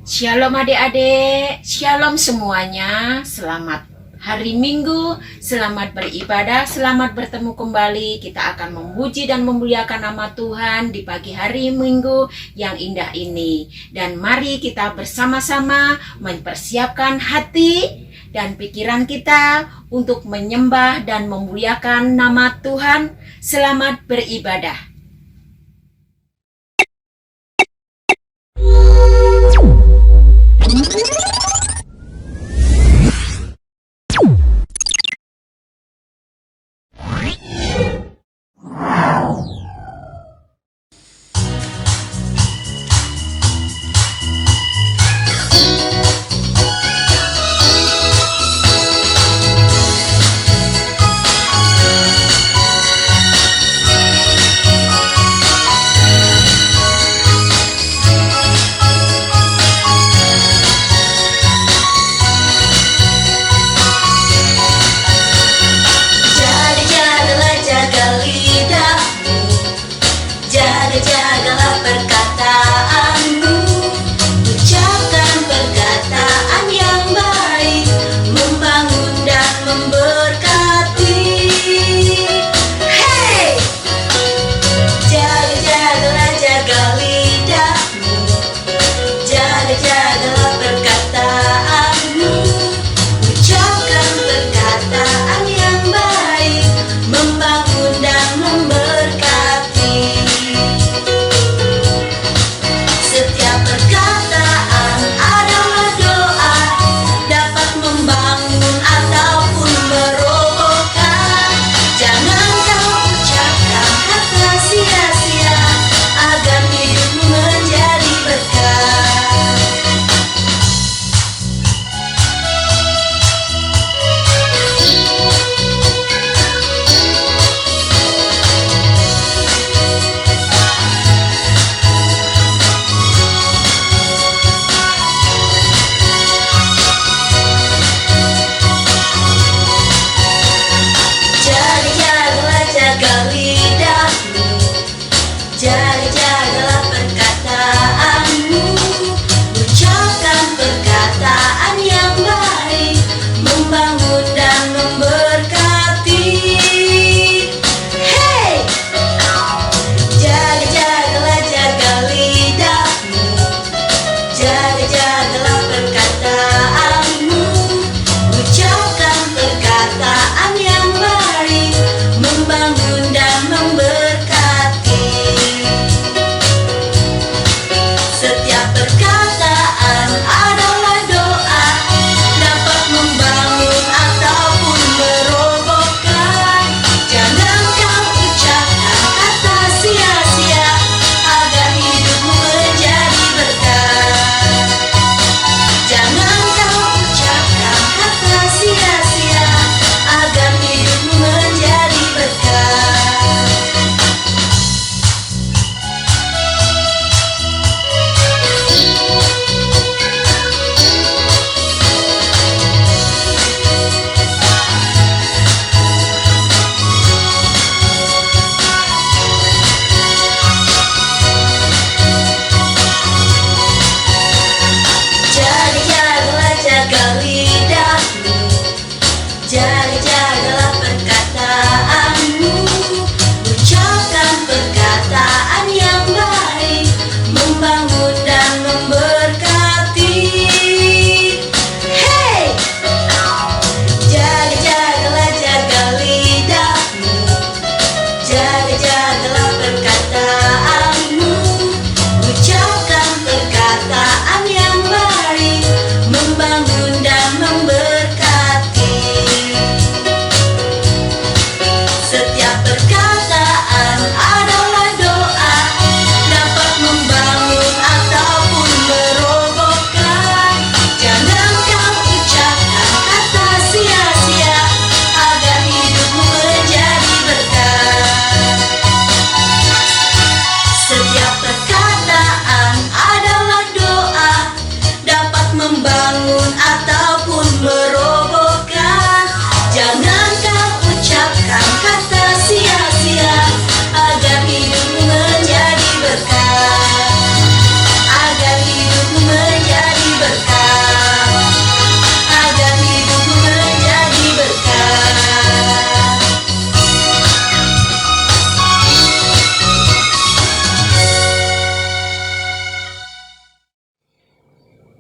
Shalom adik-adik, shalom semuanya. Selamat hari Minggu, selamat beribadah, selamat bertemu kembali. Kita akan memuji dan memuliakan nama Tuhan di pagi hari Minggu yang indah ini. Dan mari kita bersama-sama mempersiapkan hati dan pikiran kita untuk menyembah dan memuliakan nama Tuhan. Selamat beribadah.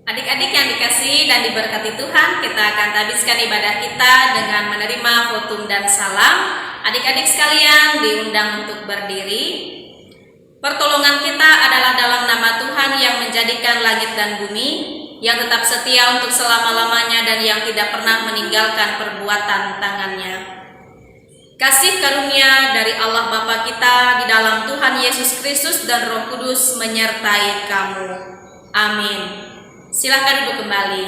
Adik-adik yang dikasihi dan diberkati Tuhan, kita akan habiskan ibadah kita dengan menerima votum dan salam. Adik-adik sekalian diundang untuk berdiri. Pertolongan kita adalah dalam nama Tuhan yang menjadikan langit dan bumi, yang tetap setia untuk selama-lamanya dan yang tidak pernah meninggalkan perbuatan tangannya. Kasih karunia dari Allah Bapa kita di dalam Tuhan Yesus Kristus dan Roh Kudus menyertai kamu. Amin. Silakan duduk kembali.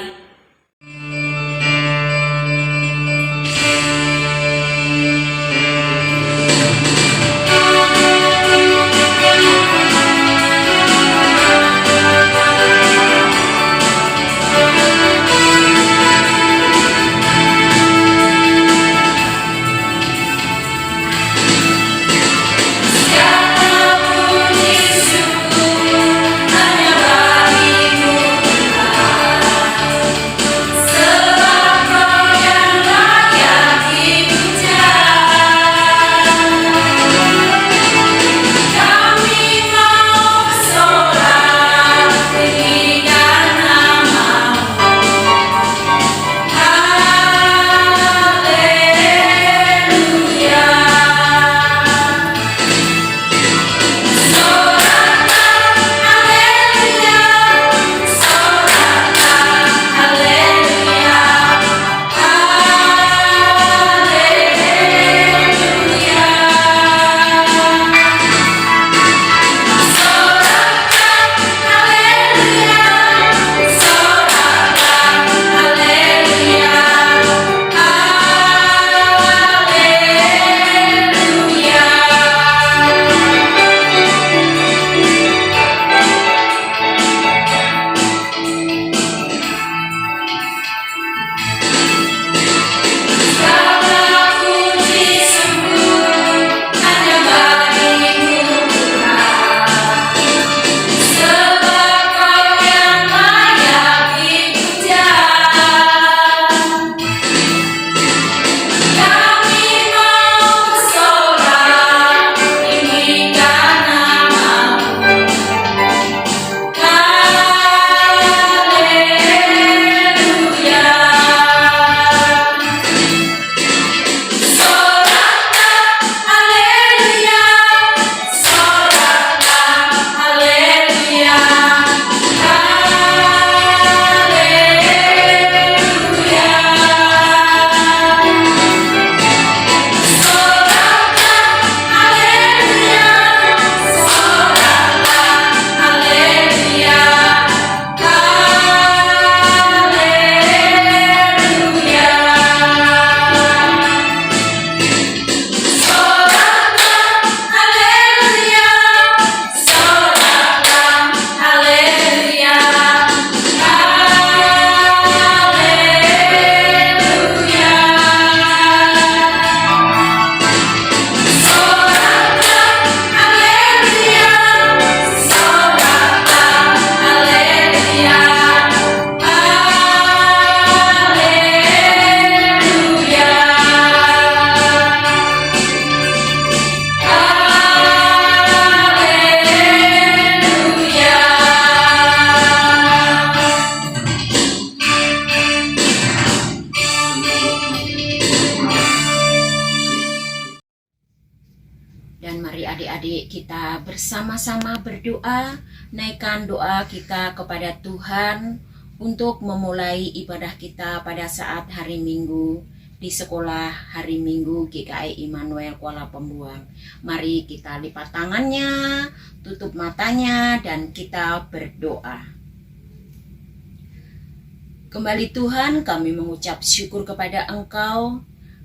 Dan mari adik-adik kita bersama-sama berdoa, naikkan doa kita kepada Tuhan untuk memulai ibadah kita pada saat hari Minggu di sekolah hari Minggu GKI Immanuel Kuala Pembuang. Mari kita lipat tangannya, tutup matanya, dan kita berdoa. Kembali Tuhan, kami mengucap syukur kepada Engkau,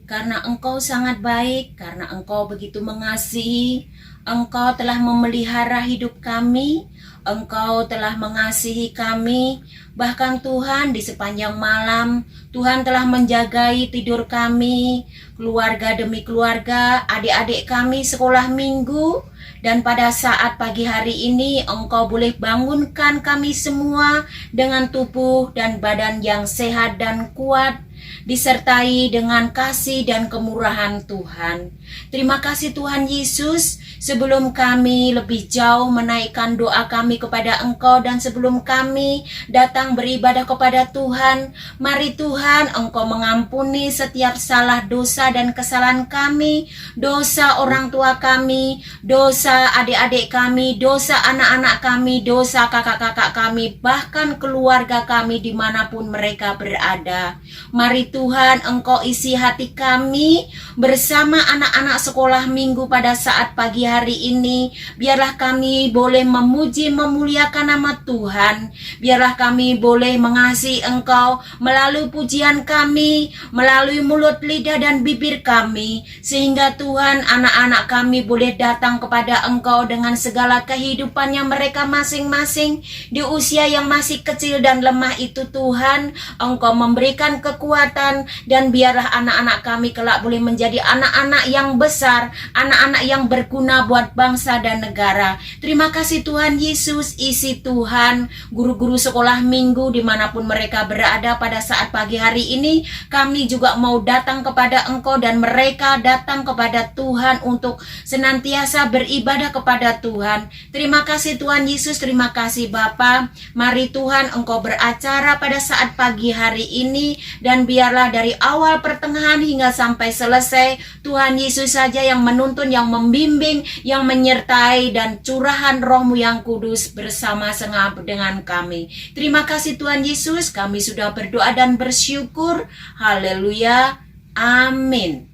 karena Engkau sangat baik, karena Engkau begitu mengasihi, Engkau telah memelihara hidup kami, Engkau telah mengasihi kami, bahkan Tuhan di sepanjang malam, Tuhan telah menjagai tidur kami, keluarga demi keluarga, adik-adik kami sekolah minggu, dan pada saat pagi hari ini Engkau boleh bangunkan kami semua dengan tubuh dan badan yang sehat dan kuat, disertai dengan kasih dan kemurahan Tuhan. Terima kasih Tuhan Yesus, sebelum kami lebih jauh menaikkan doa kami kepada Engkau dan sebelum kami datang beribadah kepada Tuhan, mari Tuhan Engkau mengampuni setiap salah dosa dan kesalahan kami, dosa orang tua kami, dosa adik-adik kami, dosa anak-anak kami, dosa kakak-kakak kami, bahkan keluarga kami dimanapun mereka berada. Mari Tuhan Engkau isi hati kami bersama anak-anak sekolah minggu pada saat pagi hari ini. Biarlah kami boleh memuji memuliakan nama Tuhan. Biarlah kami boleh mengasihi Engkau melalui pujian kami, melalui mulut, lidah dan bibir kami, sehingga Tuhan anak-anak kami boleh datang kepada Engkau dengan segala kehidupannya mereka masing-masing di usia yang masih kecil dan lemah itu. Tuhan Engkau memberikan kekuatan, dan biarlah anak-anak kami kelak boleh menjadi anak-anak yang besar, anak-anak yang berguna buat bangsa dan negara. Terima kasih Tuhan Yesus. Isi Tuhan guru-guru sekolah minggu dimanapun mereka berada pada saat pagi hari ini. Kami juga mau datang kepada Engkau dan mereka datang kepada Tuhan untuk senantiasa beribadah kepada Tuhan. Terima kasih Tuhan Yesus, terima kasih Bapa. Mari Tuhan Engkau beracara pada saat pagi hari ini, dan biarlah dari awal pertengahan hingga sampai selesai Tuhan Yesus saja yang menuntun, yang membimbing, yang menyertai, dan curahan Roh-Mu yang kudus bersama-sama dengan kami. Terima kasih Tuhan Yesus, kami sudah berdoa dan bersyukur. Haleluya, amin.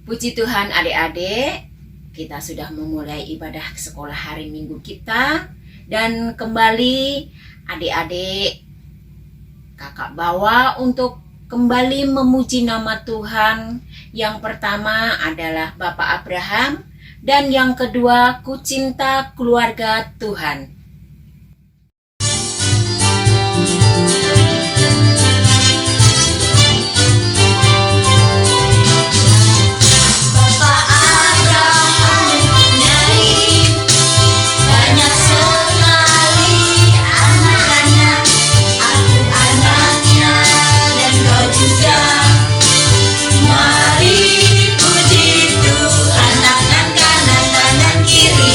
Puji Tuhan adik-adik, kita sudah memulai ibadah sekolah hari Minggu kita, dan kembali adik-adik kakak bawa untuk kembali memuji nama Tuhan. Yang pertama adalah Bapak Abraham, dan yang kedua Ku Cinta Keluarga Tuhan. Puji Tuhan tangan kanan tangan kiri.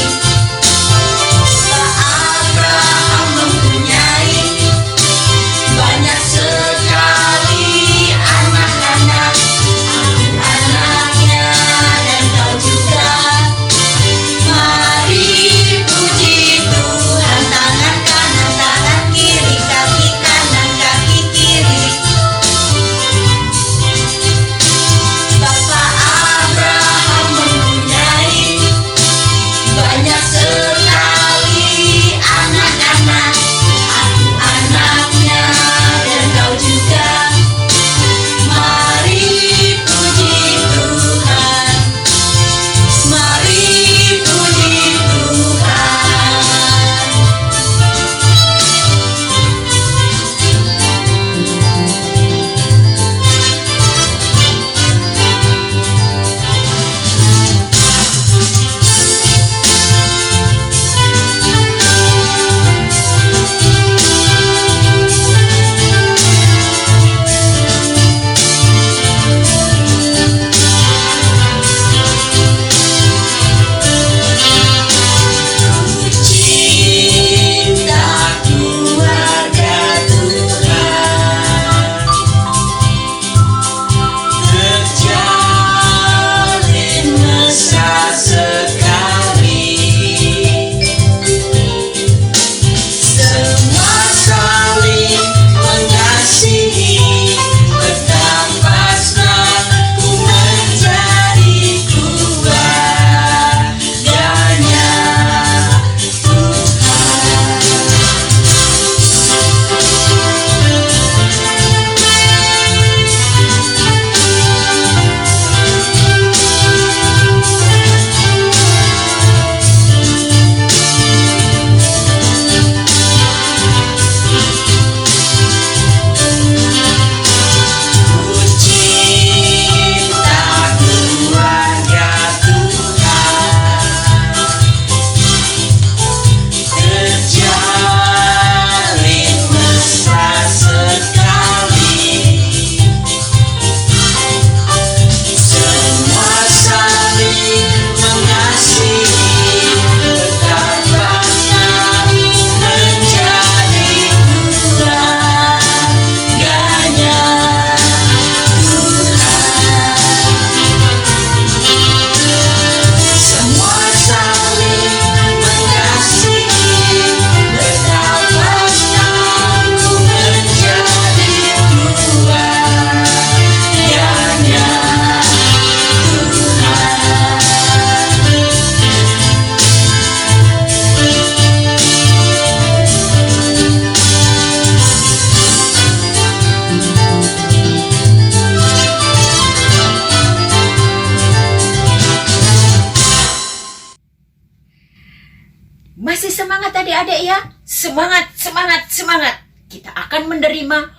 semangat, semangat, semangat. Kita akan menerima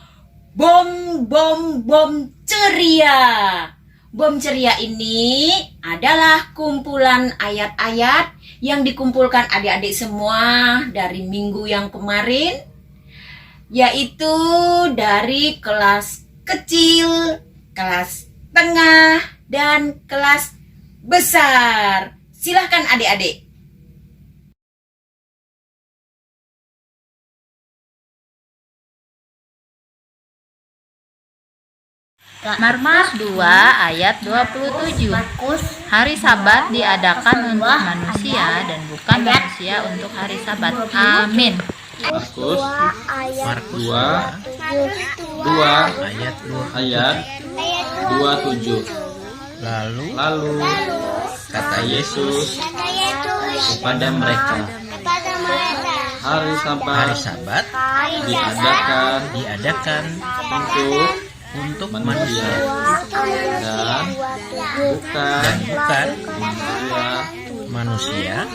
bom, bom, bom ceria. Bom ceria ini adalah kumpulan ayat-ayat yang dikumpulkan adik-adik semua dari minggu yang kemarin, yaitu dari kelas kecil, kelas tengah, dan kelas besar. Silahkan adik-adik. Markus 2 ayat 27. Hari Sabat diadakan untuk manusia dan bukan manusia untuk hari Sabat. Amin. Markus 2 ayat 27. Lalu kata Yesus kepada mereka, hari Sabat diadakan untuk manusia dan bukan manusia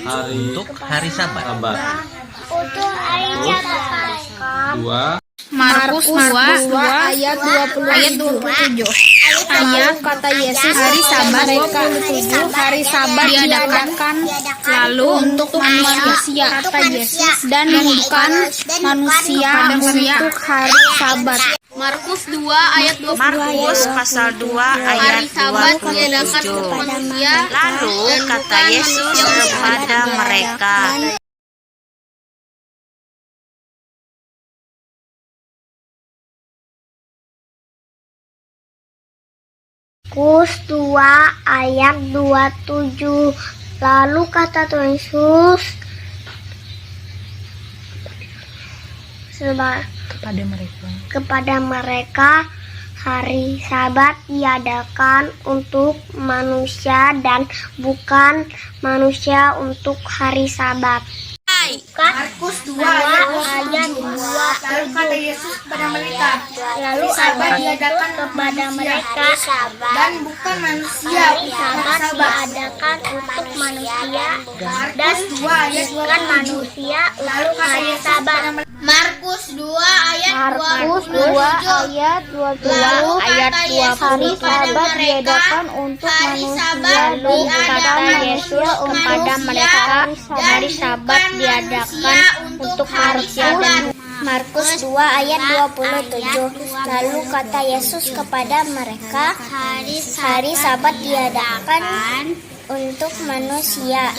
untuk hari Sabat. Markus 2 ayat 27. Ayat kata Yesus hari Sabat hari Sabat diadakan lalu untuk manusia kata Yesus dan bukan manusia untuk hari Sabat. Markus 2 ayat 27. Markus pasal 2 ayat Hari Sabat diadakan untuk 27. manusia Lalu kata Yesus kepada mereka, Markus 2 ayat 27. Lalu kata Tuhan Yesus kepada mereka, hari Sabat diadakan untuk manusia dan bukan manusia untuk hari Sabat. Markus 2 ayat 27. Lalu kata Yesus kepada mereka, lalu Sabat diadakan kepada mereka dan bukan manusia. Sabat diadakan untuk manusia dan bukan manusia untuk hari Sabat. Markus 2 ayat 27. Lalu kata Yesus kepada mereka, hari Sabat diadakan Yesus kepada mereka, hari Sabat diadakan untuk manusia dan Markus 2 ayat 27. Lalu kata Yesus kepada mereka, hari Sabat diadakan untuk manusia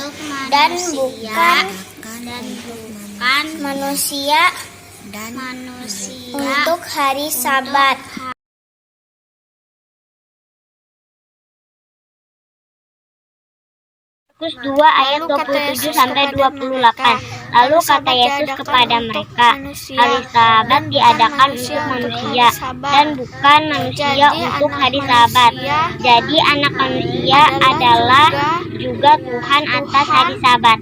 dan bukan manusia untuk hari Sabat. Markus 2 ayat 27 sampai 28. Lalu kata Yesus kepada mereka, hari Sabat diadakan untuk manusia dan bukan manusia untuk hari Sabat. Jadi anak manusia adalah juga Tuhan atas hari Sabat.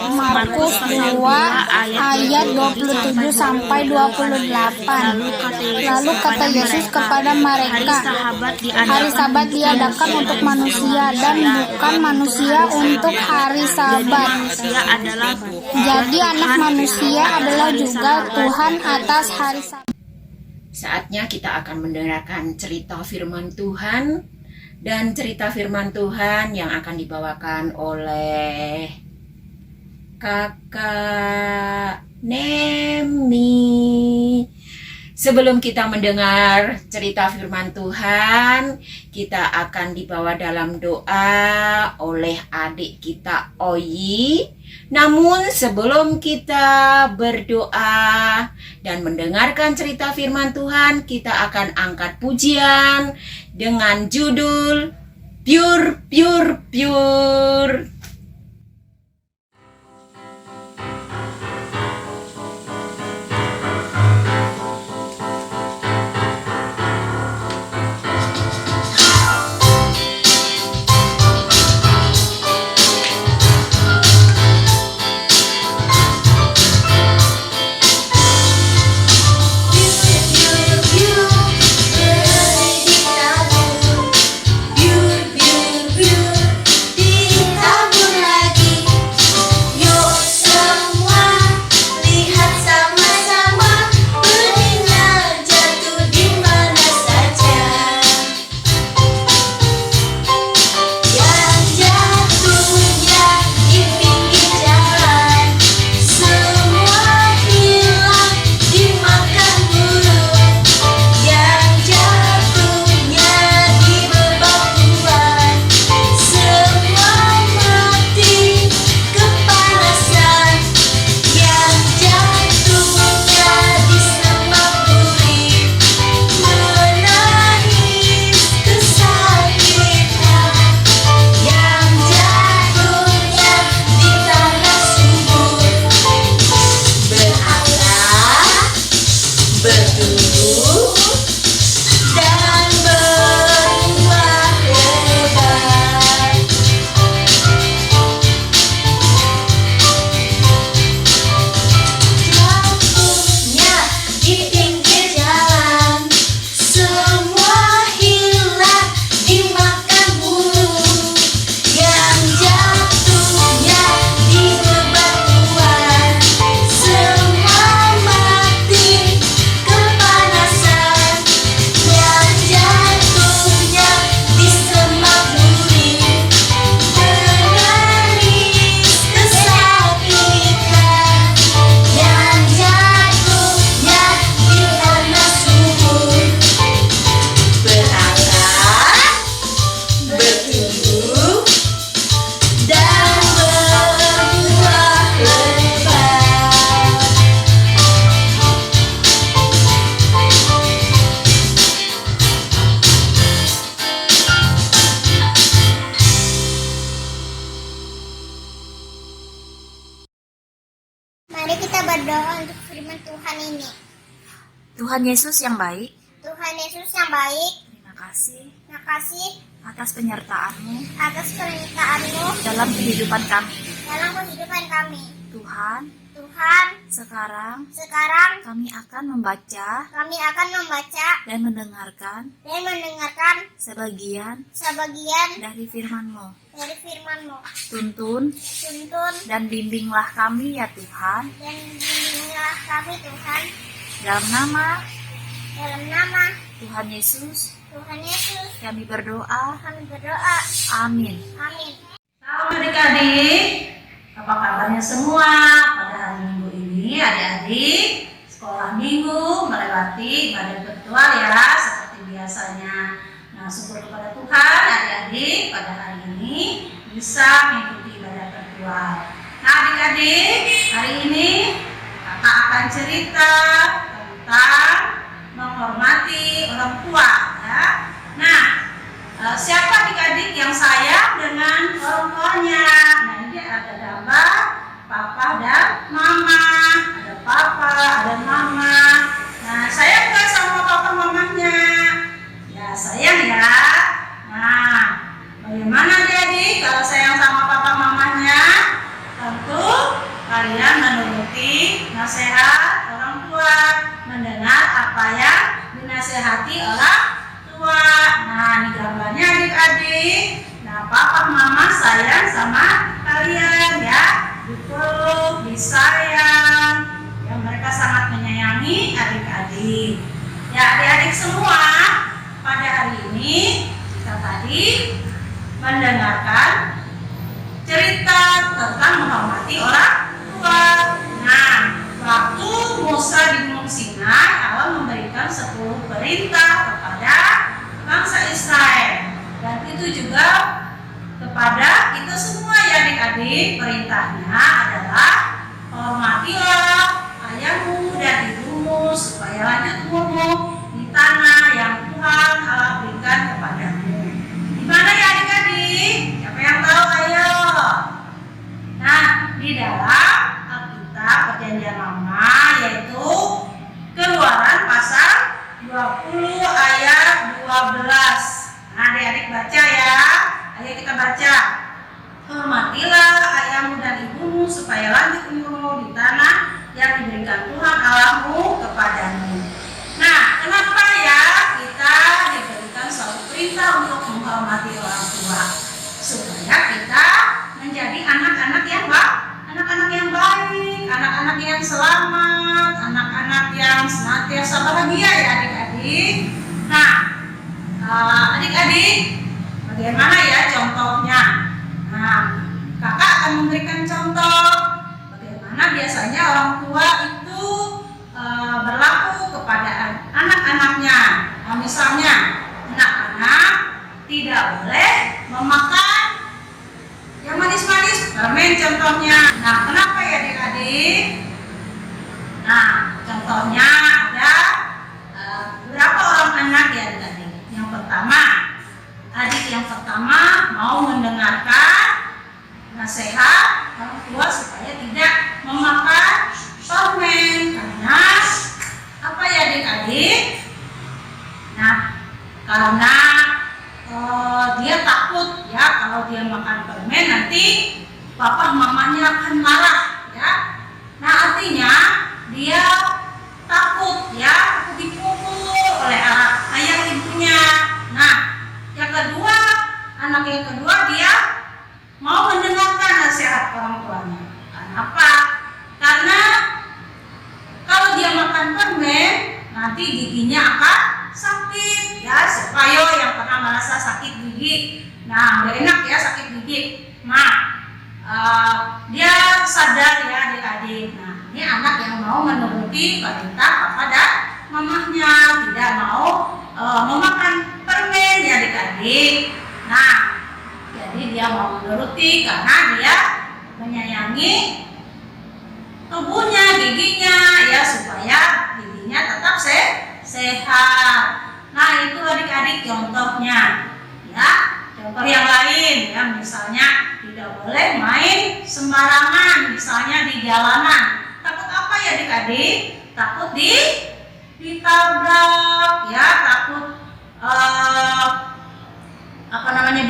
Markus 2 ayat 27 sampai 28. Lalu kata Yesus kepada mereka, hari Sabat diadakan untuk manusia dan bukan manusia untuk hari Sabat. Jadi anak manusia adalah juga Tuhan atas hari Sabat. Saatnya kita akan mendengarkan cerita firman Tuhan, dan cerita firman Tuhan yang akan dibawakan oleh Kakak Nemi. Sebelum kita mendengar cerita firman Tuhan, kita akan dibawa dalam doa oleh adik kita Oyi. Namun sebelum kita berdoa dan mendengarkan cerita firman Tuhan, kita akan angkat pujian dengan judul Pure, Pure, Pure. Pure, pure, pure, di Mari kita berdoa untuk firman Tuhan ini. Tuhan Yesus yang baik, Tuhan Yesus yang baik, terima kasih atas penyertaan-Mu penyertaan-Mu dalam kehidupan kami. dalam kehidupan kami. Tuhan, Sekarang kami akan membaca kami akan membaca dan mendengarkan sebagian dari firman-Mu. dari firman-Mu. Tuntun Tuntun dan bimbinglah kami ya Tuhan. dan bimbinglah kami Tuhan. Dalam nama Tuhan Yesus kami berdoa. kami berdoa. Amin. Amin. Halo adik-adik, apa kabarnya semua? Pada hari Minggu ini adik-adik sekolah minggu melewati ibadah virtual ya, seperti biasanya. Nah, syukur kepada Tuhan adik-adik pada hari ini bisa mengikuti ibadah virtual. Nah adik-adik, hari ini kakak akan cerita tentang menghormati orang tua ya. Nah, siapa adik-adik yang sayang dengan orang tuanya? Nah, ini ada gambar papa dan mama. Ada papa, ada mama. Nah, sayang nggak sama papa mamanya? Ya, sayang ya. Nah, bagaimana adik-adik kalau sayang sama papa mamanya? Tentu kalian menuruti nasihat orang tua, mendengar apa yang dinasehati orang tua. Nah, ini gambarnya adik-adik. Nah, papa mama sayang sama kalian ya, dipeluk, disayang. Ya, mereka sangat menyayangi adik-adik. Ya, adik-adik semua, pada hari ini kita tadi mendengarkan cerita tentang menghormati orang tua. Nah, waktu Musa di Gunung Sinai, Allah memberikan 10 perintah kepada bangsa Israel, dan itu juga kepada kita semua ya adik-adik. Perintahnya adalah hormatilah ayahmu dan ibumu supaya lanjut umurmu di tanah yang Tuhan Allah berikan kepadamu. Di mana ya adik-adik? Siapa yang tahu? Ayo. Nah, di dalam Alkitab Perjanjian Lama, yaitu Keluaran pasal 20 ayat 12. Nah, adik-adik baca ya. Ayo kita baca. Hormatilah ayahmu dan ibumu supaya lanjut umurmu di tanah yang diberikan Tuhan Allahmu kepadamu. Nah, kenapa ya kita diberikan suatu perintah untuk menghormati orang tua? Supaya kita menjadi anak-anak yang baik, anak-anak yang selamat, anak-anak yang senantiasa bahagia ya adik-adik. Nah, adik-adik, bagaimana ya contohnya? Nah, kakak akan memberikan contoh bagaimana biasanya orang tua itu berlaku kepada anak-anaknya. Nah, misalnya anak-anak tidak boleh memakan yang manis-manis, permen contohnya. Nah, kenapa ya adik-adik? Nah, contohnya ada beberapa orang anak ya adik-adik. Yang pertama mau mendengarkan nasihat orang tua supaya tidak memakan permen. Karena apa ya adik-adik? Nah, karena dia takut ya kalau dia makan permen nanti papa mamanya akan marah ya. Nah, artinya dia takut ya dipukul oleh ayah ibunya. Nah, yang kedua, anak yang kedua dia mau mendengarkan nasihat orang tuanya. Kenapa? Karena kalau dia makan permen nanti giginya akan sakit ya. Supaya yang pernah merasa sakit gigi, nah gak enak ya sakit gigi. Nah, dia sadar ya adik-adik. Nah, ini anak yang mau menuruti perintah papa dan mamahnya, tidak mau memakan permen ya adik-adik. Nah, jadi dia mau menuruti karena dia menyayangi tubuhnya, giginya ya, supaya giginya tetap sehat. Nah, itu adik-adik contohnya ya. Contoh yang lain ya, misalnya tidak boleh main sembarangan, misalnya di jalanan. Takut adik-adik, takut ditabrak, ya, takut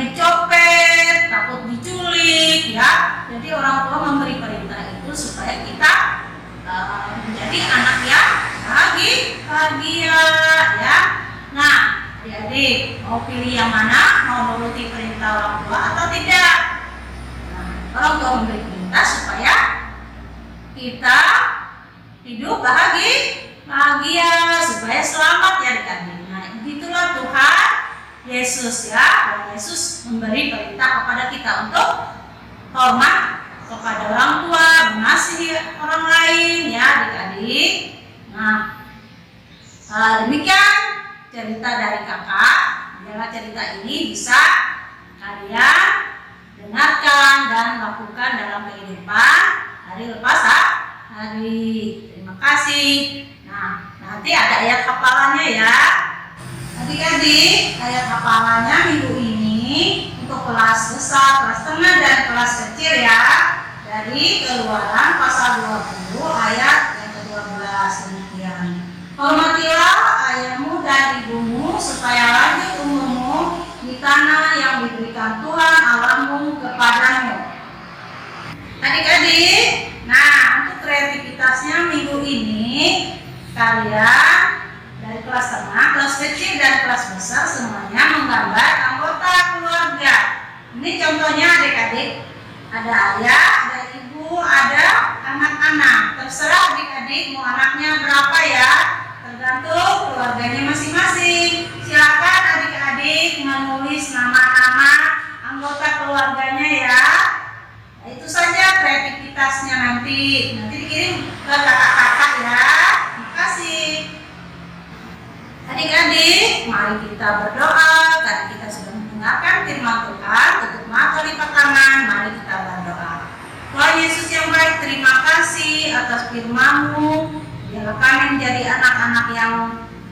dicopet, takut diculik, ya. Jadi orang tua memberi perintah itu supaya kita menjadi anak yang bahagia, ya. Nah, adik-adik mau pilih yang mana? Mau menuruti perintah orang tua atau tidak? Nah, orang tua memberi perintah supaya kita hidup bahagia, supaya selamat, ya adik-adik. Nah, itulah Tuhan Yesus, ya. Dan Yesus memberi perintah kepada kita untuk hormat kepada orang tua, mengasihi orang lain, ya adik-adik. Nah, demikian cerita dari kakak. Biarlah cerita ini bisa kalian dengarkan dan lakukan dalam kehidupan hari lepas hari. Terima kasih. Nah, nanti ada ayat hafalannya, ya. Adik-adik, ayat hafalannya minggu ini untuk kelas besar, kelas tengah, dan kelas kecil, ya. Dari Keluaran pasal 20 ayat yang ke-12. Demikian. Hormatilah ayahmu dan ibumu supaya lanjut umurmu di tanah yang diberikan Tuhan Allahmu kepadamu. Adik-adik, nah, untuk kreativitasnya minggu ini kalian dari kelas tengah, kelas kecil, dan kelas besar semuanya menggambar anggota keluarga. Ini contohnya adik-adik, ada ayah, ada ibu, ada anak-anak. Terserah adik-adik mau anaknya berapa, ya, tergantung keluarganya masing-masing. Silakan adik-adik menulis nama-nama anggota keluarganya, ya. Nah, itu saja kreativitasnya nanti dikirim ke kakak-kakak, ya. Terima kasih. Adik-adik, mari kita berdoa karena kita sudah mendengarkan firman Tuhan. Tutup mata, lipat tangan, mari kita berdoa. Tuhan Yesus yang baik, terima kasih atas firman-Mu. Biarlah kami menjadi anak-anak yang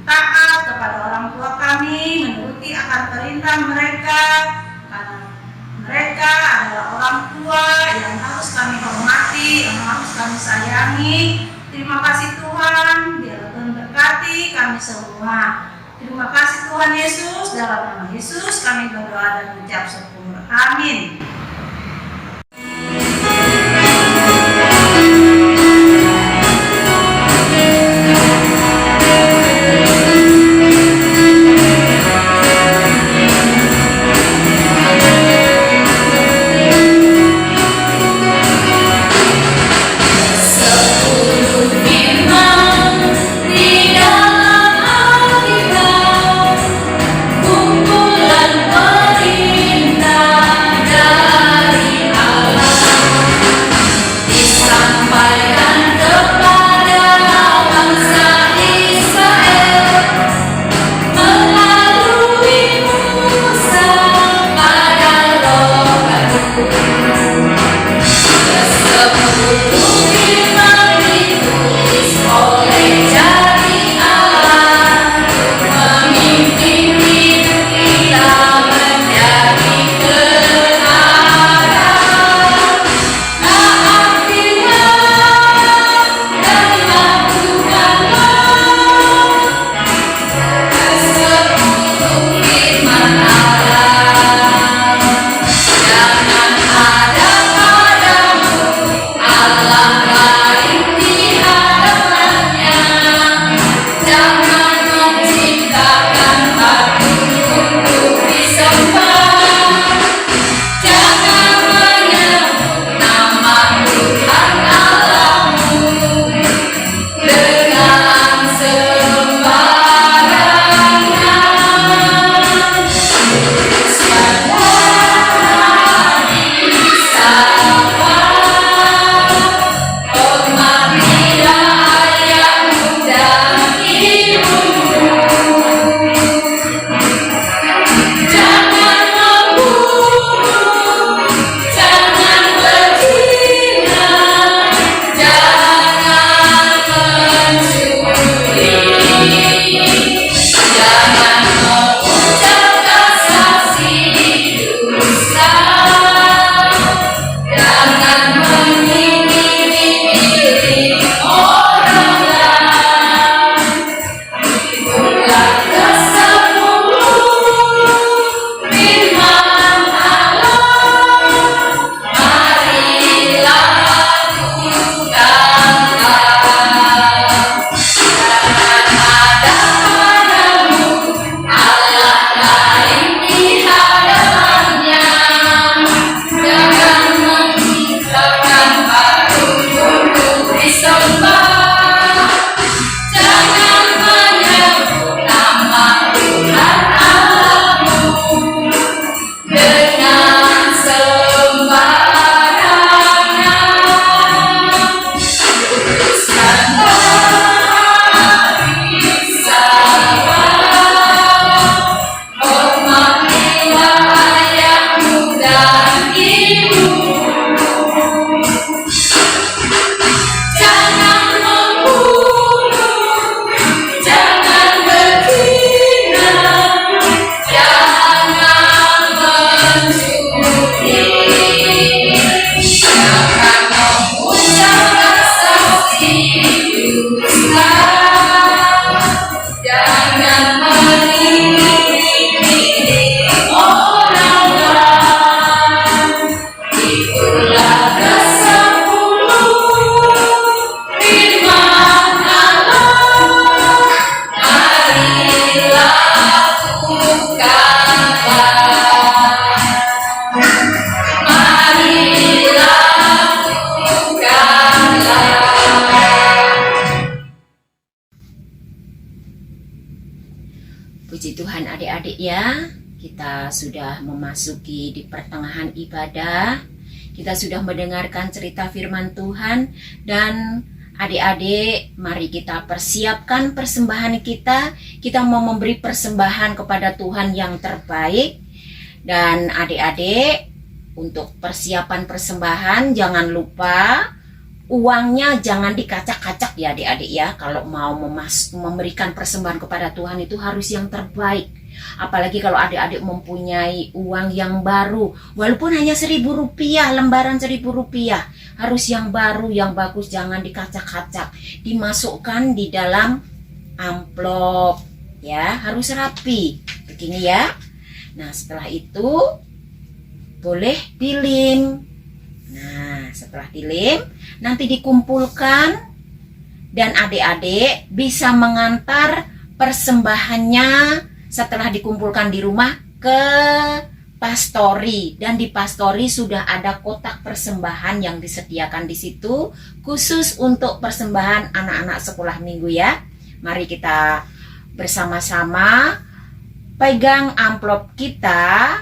taat kepada orang tua kami, menuruti akan perintah mereka, karena mereka adalah orang tua yang harus kami hormati, yang harus kami sayangi. Terima kasih Tuhan, biarlah Tuhan berkati kami semua. Terima kasih Tuhan Yesus, dalam nama Yesus kami berdoa dan mengucap syukur. Amin. Kumpulan perintah Tuhan adik-adik ya, kita sudah memasuki di pertengahan ibadah. Kita sudah mendengarkan cerita firman Tuhan dan adik-adik, mari kita persiapkan persembahan kita. Kita mau memberi persembahan kepada Tuhan yang terbaik. Dan adik-adik, untuk persiapan persembahan jangan lupa uangnya jangan dikacak-kacak ya adik-adik ya. Kalau mau memberikan persembahan kepada Tuhan itu harus yang terbaik. Apalagi kalau adik-adik mempunyai uang yang baru, walaupun hanya Rp1.000, lembaran Rp1.000, harus yang baru, yang bagus, jangan dikacak-kacak. Dimasukkan di dalam amplop ya, harus rapi. Begini ya. Nah, setelah itu boleh dilem. Nah, setelah dilem, nanti dikumpulkan dan adik-adik bisa mengantar persembahannya setelah dikumpulkan di rumah ke pastori. Dan di pastori sudah ada kotak persembahan yang disediakan di situ khusus untuk persembahan anak-anak sekolah minggu ya. Mari kita bersama-sama pegang amplop kita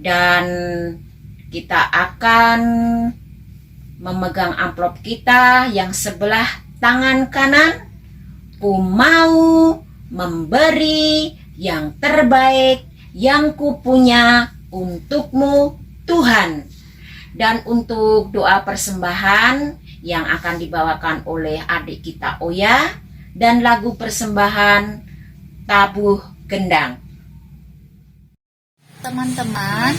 dan kita akan memegang amplop kita yang sebelah tangan kanan. Ku mau memberi yang terbaik yang kupunya untukmu Tuhan. Dan untuk doa persembahan yang akan dibawakan oleh adik kita Oya dan lagu persembahan Tabuh Gendang. Teman-teman,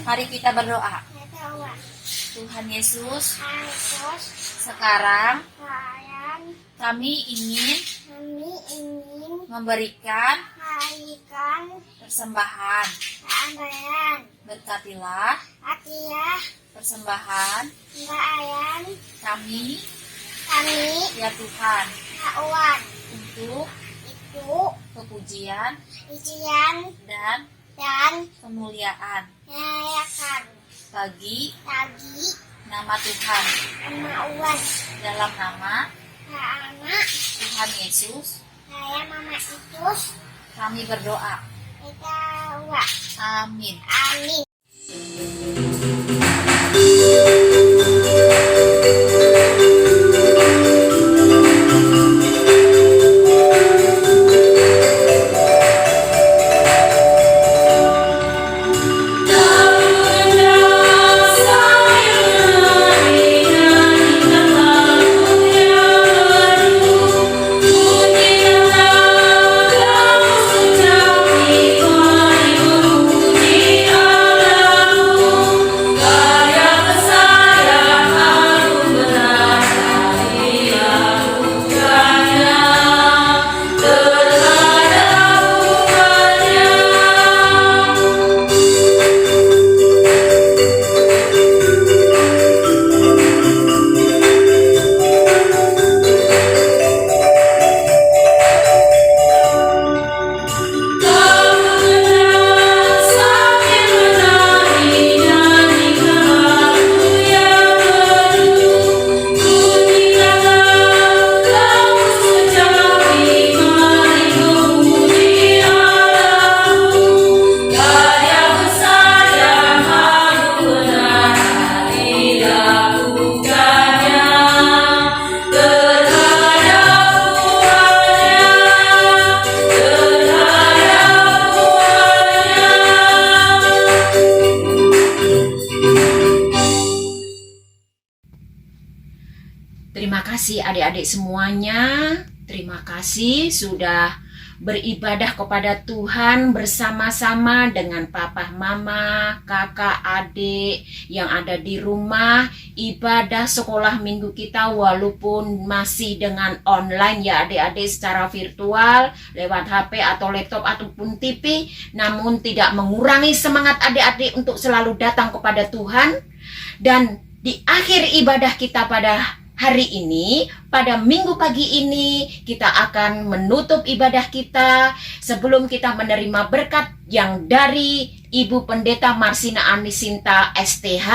mari kita berdoa. Tuhan Yesus, sekarang kami ingin memberikan persembahan. Berkatilah persembahan kami, ya Tuhan, untuk kepujian dan kemuliaan bagi nama Tuhan. Dalam nama Tuhan Yesus, kami berdoa. Amin. Terima kasih adik-adik semuanya. Terima kasih sudah beribadah kepada Tuhan bersama-sama dengan papa, mama, kakak, adik yang ada di rumah. Ibadah sekolah minggu kita walaupun masih dengan online ya adik-adik, secara virtual lewat HP atau laptop ataupun TV, namun tidak mengurangi semangat adik-adik untuk selalu datang kepada Tuhan. Dan di akhir ibadah kita pada hari ini, pada minggu pagi ini, kita akan menutup ibadah kita sebelum kita menerima berkat yang dari Ibu Pendeta Marsina Anisinta STH.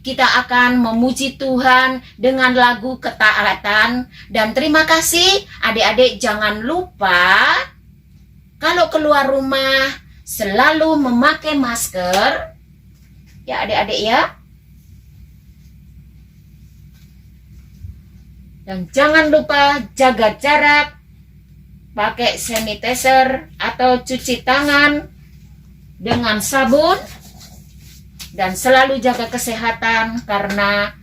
Kita akan memuji Tuhan dengan lagu ketaatan. Dan terima kasih adik-adik, jangan lupa kalau keluar rumah selalu memakai masker. Ya adik-adik ya. Dan jangan lupa jaga jarak, pakai sanitizer atau cuci tangan dengan sabun, dan selalu jaga kesehatan karena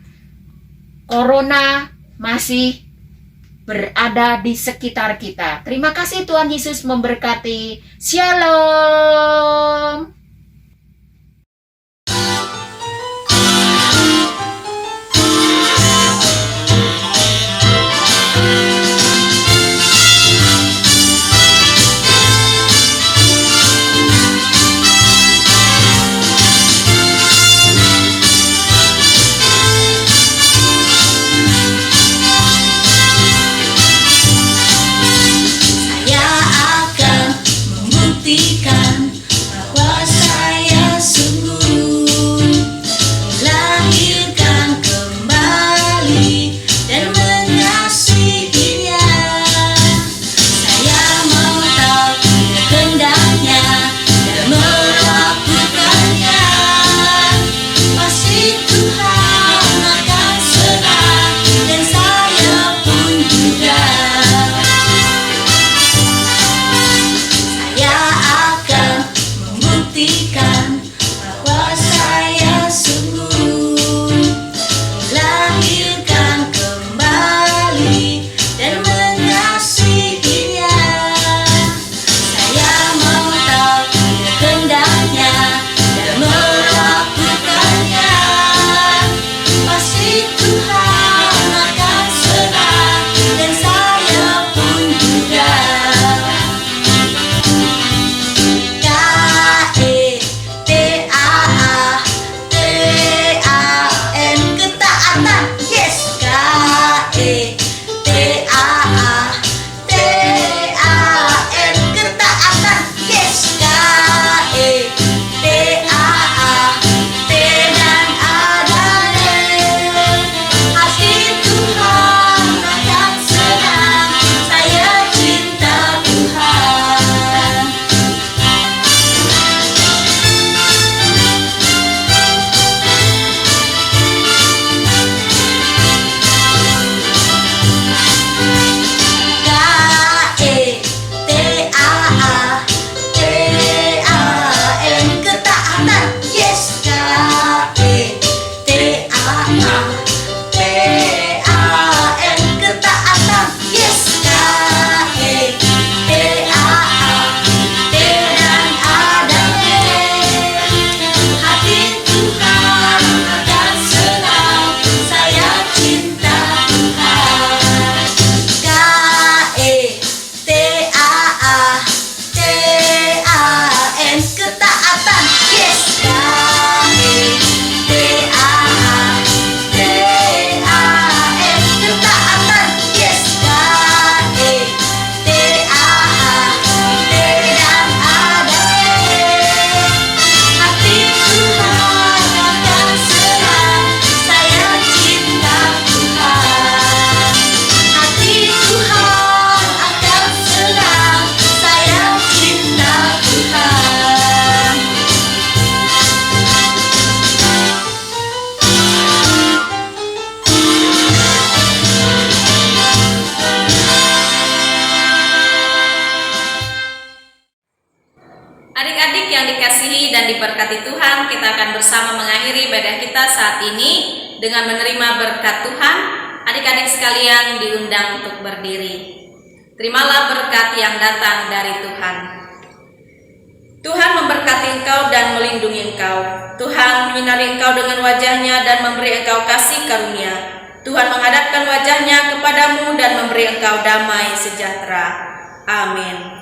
corona masih berada di sekitar kita. Terima kasih, Tuhan Yesus memberkati. Shalom. Saya akan membuktikan bahwa saya sungguh dilahirkan kembali dan mengasihinya. Saya mau tahu kehendaknya dan melakukannya. Pasti Tuhan akan senang dan saya pun juga. Saya akan membuktikan bahwa saya sungguh dilahirkan kembali dan mengasihinya. Saya mau tahu kehendaknya dan melakukannya. Pasti Tuhan akan senang dan saya pun juga. K-E-T-A-A-T-A-N ketaatan. Yes. K-E-T-A-A-T-A-N ketaatan. Yes. K-E-T-A-A-T dan ada hati Tuhan akan senang. Saya cinta Tuhan. K-E-T-A-A-T-A-N ketaatan. Yes. K-E-T-A-A-T-A-N ketaatan. Yes. K-E-T-A-A-T dan ada hati Tuhan akan senang. Saya cinta Tuhan. K-E-T-A-A-T-A-N ketaatan. Yes. K-E-T-A-A-T-A-N ketaatan. Yes. K-E-T-A-A-T dan ada hati Tuhan akan senang. Saya cinta Tuhan. Hati Tuhan akan senang. Saya cinta Tuhan. Adik-adik yang dikasihi dan diberkati Tuhan, kita akan bersama mengakhiri ibadah kita saat ini dengan menerima berkat Tuhan. Adik-adik sekalian diundang untuk berdiri. Terimalah berkat yang datang dari Tuhan. Tuhan memberkati engkau dan melindungi engkau. Tuhan menyinari engkau dengan wajahnya dan memberi engkau kasih karunia. Tuhan menghadapkan wajahnya kepadamu dan memberi engkau damai sejahtera. Amin.